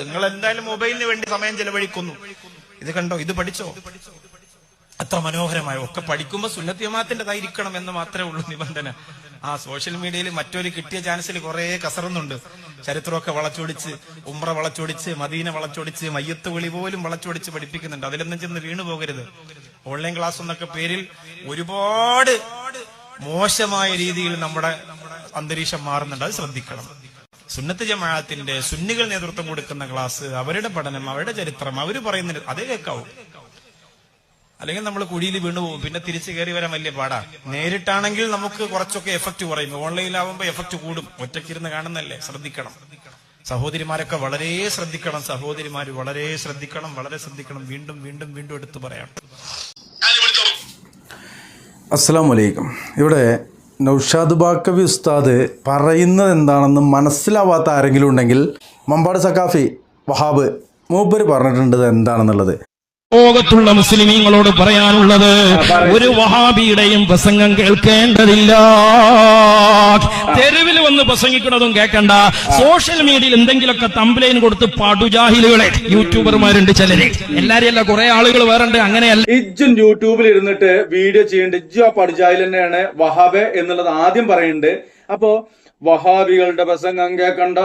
നിങ്ങൾ എന്തായാലും മൊബൈലിന് വേണ്ടി സമയം ചെലവഴിക്കുന്നു. ഇത് കണ്ടോ, ഇത് പഠിച്ചോ, അത്ര മനോഹരമായ. ഒക്കെ പഠിക്കുമ്പോ സുന്നത്ത് ജമാഅത്തിൻ്റെതായിരിക്കണം എന്ന് മാത്രമേ ഉള്ളൂ നിബന്ധന. സോഷ്യൽ മീഡിയയിൽ മറ്റൊരു കിട്ടിയ ചാൻസിൽ കുറെ കസറുന്നുണ്ട്. ചരിത്രമൊക്കെ വളച്ചൊടിച്ച്, ഉംറ വളച്ചൊടിച്ച്, മദീന വളച്ചൊടിച്ച്, മയ്യത്ത് വിളി പോലും വളച്ചൊടിച്ച് പഠിപ്പിക്കുന്നുണ്ട്. അതിലൊന്നും ചെന്ന് വീണു പോകരുത്. ഓൺലൈൻ ക്ലാസ് എന്നൊക്കെ പേരിൽ ഒരുപാട് മോശമായ രീതിയിൽ നമ്മുടെ അന്തരീക്ഷം മാറുന്നുണ്ട്. അത് ശ്രദ്ധിക്കണം. സുന്നത്ത് ജമാഅത്തിന്റെ സുന്നികൾ നേതൃത്വം കൊടുക്കുന്ന ക്ലാസ്, അവരുടെ പഠനം, അവരുടെ ചരിത്രം, അവര് പറയുന്നത് അതേ കേൾക്കാവൂ. അല്ലെങ്കിൽ നമ്മൾ കുഴിയിൽ വീണുപോകും. പിന്നെ തിരിച്ചു കയറി വരാൻ വലിയ പാടാ. നേരിട്ടാണെങ്കിൽ നമുക്ക് കുറച്ചൊക്കെ എഫക്ട് കുറയും. ഓൺലൈനിലാവുമ്പോ എഫക്ട് കൂടും. ഒറ്റയ്ക്കിരുന്ന് കാണുന്നല്ലേ. ശ്രദ്ധിക്കണം. സഹോദരിമാരൊക്കെ വളരെ ശ്രദ്ധിക്കണം. സഹോദരിമാര് വളരെ ശ്രദ്ധിക്കണം, വളരെ ശ്രദ്ധിക്കണം. വീണ്ടും വീണ്ടും വീണ്ടും എടുത്തു പറയാം. അസ്സലാമു അലൈക്കും. ഇവിടെ നൗഷാദ് ബാക്കവി ഉസ്താദ് പറയുന്നത് എന്താണെന്ന് മനസ്സിലാവാത്ത ആരെങ്കിലും ഉണ്ടെങ്കിൽ മമ്പാട് സഖാഫി വഹാബ് മൂപ്പര് പറഞ്ഞിട്ടുണ്ട് എന്താണെന്നുള്ളത്. ലോകത്തുള്ള മുസ്ലിമീങ്ങളോട് പറയാനുള്ളത്, ഒരു വഹാബിയുടെയും പ്രസംഗം കേൾക്കേണ്ടതില്ല. തെരുവിൽ വന്ന് പ്രസംഗിക്കുന്നതും കേൾക്കണ്ട. സോഷ്യൽ മീഡിയയിൽ എന്തെങ്കിലുമൊക്കെ തംബ്ലൈൻ കൊടുത്ത് പടുജാഹിലുകളെ യൂട്യൂബർമാരുണ്ട് ചിലര്. എല്ലാരും അല്ല, കുറെ ആളുകൾ വേറുണ്ട്. അങ്ങനെയല്ല. ഇജ്ജും യൂട്യൂബിൽ ഇരുന്നിട്ട് വീഡിയോ ചെയ്യുന്നുണ്ട്. ഇജ്ജു ആ പടുജാഹിൽ തന്നെയാണ് വഹാബ് എന്നുള്ളത് ആദ്യം പറയുന്നുണ്ട്. അപ്പോ വഹാബികളുടെ പ്രസംഗം കേൾക്കണ്ട,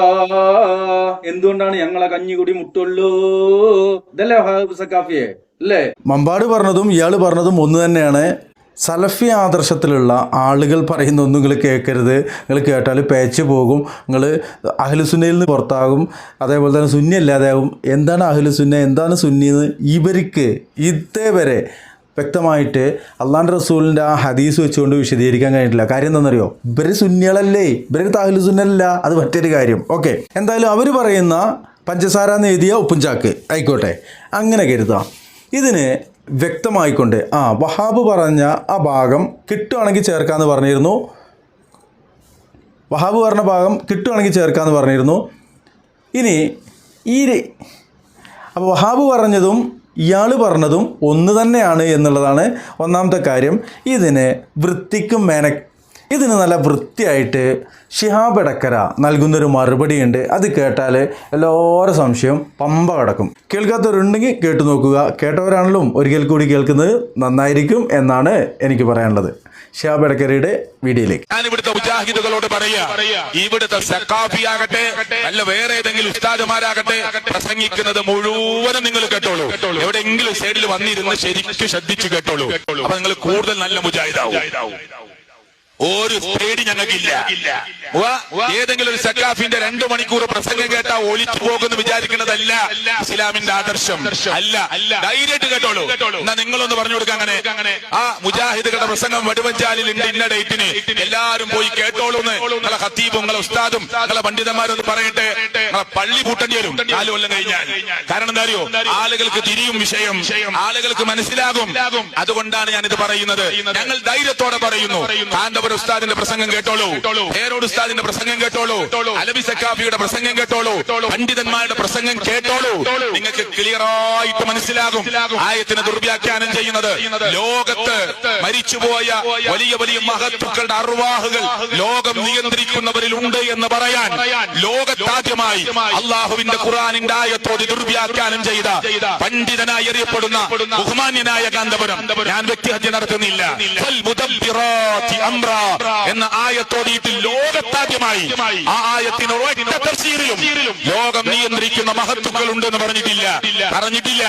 എന്തുകൊണ്ടാണ് ഞങ്ങളെ കഞ്ഞികുടി മുട്ടുള്ളൂ, ഇതല്ലേ വഹാബ് സഖാഫിയെ അല്ലേ? മമ്പാട് പറഞ്ഞതും ഇയാള് പറഞ്ഞതും ഒന്ന് തന്നെയാണ്. സലഫി ആദർശത്തിലുള്ള ആളുകൾ പറയുന്ന ഒന്നും നിങ്ങൾ കേൾക്കരുത്. നിങ്ങൾ കേട്ടാൽ പേച്ച് പോകും, നിങ്ങൾ അഹ്ലുസുന്നയിൽ നിന്ന് പുറത്താകും, അതേപോലെ തന്നെ സുന്നി അല്ലാതെയാകും. എന്താണ് അഹ്ലുസുന്ന, എന്താണ് സുന്നി എന്ന് ഇവർക്ക് ഇതേവരെ വ്യക്തമായിട്ട് അള്ളാഹുവിൻ്റെ റസൂലിൻ്റെ ആ ഹദീസ് വെച്ചുകൊണ്ട് വിശദീകരിക്കാൻ കഴിഞ്ഞിട്ടില്ല. കാര്യം എന്താണെന്നറിയോ? ഇവർ സുന്നികളല്ലേ, ഇവർ അഹ്ലു സുന്നല്ല. അത് മറ്റൊരു കാര്യം. ഓക്കെ, എന്തായാലും അവർ പറയുന്ന പഞ്ചസാര എഴുതിയ ഉപ്പും ചാക്ക് ആയിക്കോട്ടെ, അങ്ങനെ കരുതാം. ഇതിന് വ്യക്തമായിക്കൊണ്ട് വഹാബ് പറഞ്ഞ ആ ഭാഗം കിട്ടുകയാണെങ്കിൽ ചേർക്കാമെന്ന് പറഞ്ഞിരുന്നു. വഹാബ് പറഞ്ഞ ഭാഗം കിട്ടുകയാണെങ്കിൽ ചേർക്കാമെന്ന് പറഞ്ഞിരുന്നു. ഇനി അപ്പോൾ വഹാബ് പറഞ്ഞതും ഇയാൾ പറഞ്ഞതും ഒന്ന് തന്നെയാണ് എന്നുള്ളതാണ് ഒന്നാമത്തെ കാര്യം. ഇതിന് നല്ല വൃത്തിയായിട്ട് ഷിഹാബ് എടക്കര നൽകുന്നൊരു മറുപടിയുണ്ട്. അത് കേട്ടാൽ എല്ലാവരും സംശയം പമ്പ കിടക്കും. കേൾക്കാത്തവരുണ്ടെങ്കിൽ കേട്ടു നോക്കുക. കേട്ടവരാണെങ്കിലും ഒരിക്കൽ കൂടി കേൾക്കുന്നത് നന്നായിരിക്കും എന്നാണ് എനിക്ക് പറയാനുള്ളത്. ഷിഹാബ് എടക്കരയുടെ വീഡിയോയിലേക്ക്. ഞാൻ ഇവിടുത്തെ മുജാഹിദുകളോട് പറയാ, ഇവിടുത്തെ സഖാഫിയാകട്ടെ അല്ല വേറെ ഏതെങ്കിലും ഉസ്താദുമാരാകട്ടെ, പ്രസംഗിക്കുന്നത് മുഴുവനും നിങ്ങൾ കേട്ടോളൂ. എവിടെയെങ്കിലും സൈഡിൽ വന്നിരുന്ന് ശരിക്കും ശ്രദ്ധിച്ചു കേട്ടോളൂ. അപ്പൊ നിങ്ങൾ കൂടുതൽ നല്ല മുജാഹിദാവും. ഒരു പേടി ഞങ്ങൾക്കില്ല. ഏതെങ്കിലും ഒരു സഖാഫിന്റെ 2 മണിക്കൂർ പ്രസംഗം കേട്ടാ ഒലിച്ചു പോകുന്നു വിചാരിക്കുന്നതല്ല ഇസ്ലാമിന്റെ ആദർശം. അല്ല, ധൈര്യമായിട്ട് കേട്ടോളൂ. എന്നാ നിങ്ങളൊന്ന് പറഞ്ഞു കൊടുക്കാം. അങ്ങനെ മുജാഹിദുകളുടെ പ്രസംഗം വടുവഞ്ചാലിൽ ഉണ്ട് ഇന്ന ഡേറ്റിന്, എല്ലാരും പോയി കേട്ടോളൂന്ന് നിങ്ങളെ ഖത്തീബും നിങ്ങളെ ഉസ്താദും നിങ്ങളെ പണ്ഡിതന്മാരൊന്ന് പറയട്ടെ. നിങ്ങളെ പള്ളി പൂട്ടേണ്ടി വരും 4 കൊല്ലം കഴിഞ്ഞാൽ. കാരണം എന്താ അറിയോ? ആളുകൾക്ക് തിരിയും വിഷയം, ആളുകൾക്ക് മനസ്സിലാകും. അതുകൊണ്ടാണ് ഞാനിത് പറയുന്നത്. ഞങ്ങൾ ധൈര്യത്തോടെ പറയുന്നു. കാന്തപുരം ഉസ്താദിന്റെ പ്രസംഗം കേട്ടോളൂ, പേരോട് ഉസ്താദിന്റെ പ്രസംഗം കേട്ടോളൂ, അലവി സഖാഫിയുടെ പ്രസംഗം കേട്ടോളൂ, പണ്ഡിതന്മാരുടെ പ്രസംഗം കേട്ടോളൂ. നിങ്ങൾക്ക് ക്ലിയറായിട്ട് മനസ്സിലാകും. ആയത്തിനെ ദുർവ്യാഖ്യാനം ചെയ്യുന്നത്, ലോകത്ത് മരിച്ചുപോയ വലിയ വലിയ മഹത്തുക്കളുടെ അർവാഹുകൾ ലോകം നിയന്ത്രിക്കുന്നവരിലുണ്ട് എന്ന് പറയാൻ ലോകത്താദ്യമായി അള്ളാഹുവിന്റെ ഖുർആനിന്റെ ആയത്തോട് ദുർവ്യാഖ്യാനം ചെയ്ത പണ്ഡിതനായി അറിയപ്പെടുന്ന ബഹുമാന്യനായ കാന്തപുരം, ഞാൻ വ്യക്തിഹത്യ നടത്തുന്നില്ല, എന്ന ആയത്തോടിയിട്ട് ലോകത്താദ്യമായി ആ ആയത്തിന് ഒറ്റ തഫ്സീറിലും ലോകം നിയന്ത്രിക്കുന്ന മഹത്തുക്കൾ ഉണ്ടെന്ന് പറഞ്ഞിട്ടില്ല.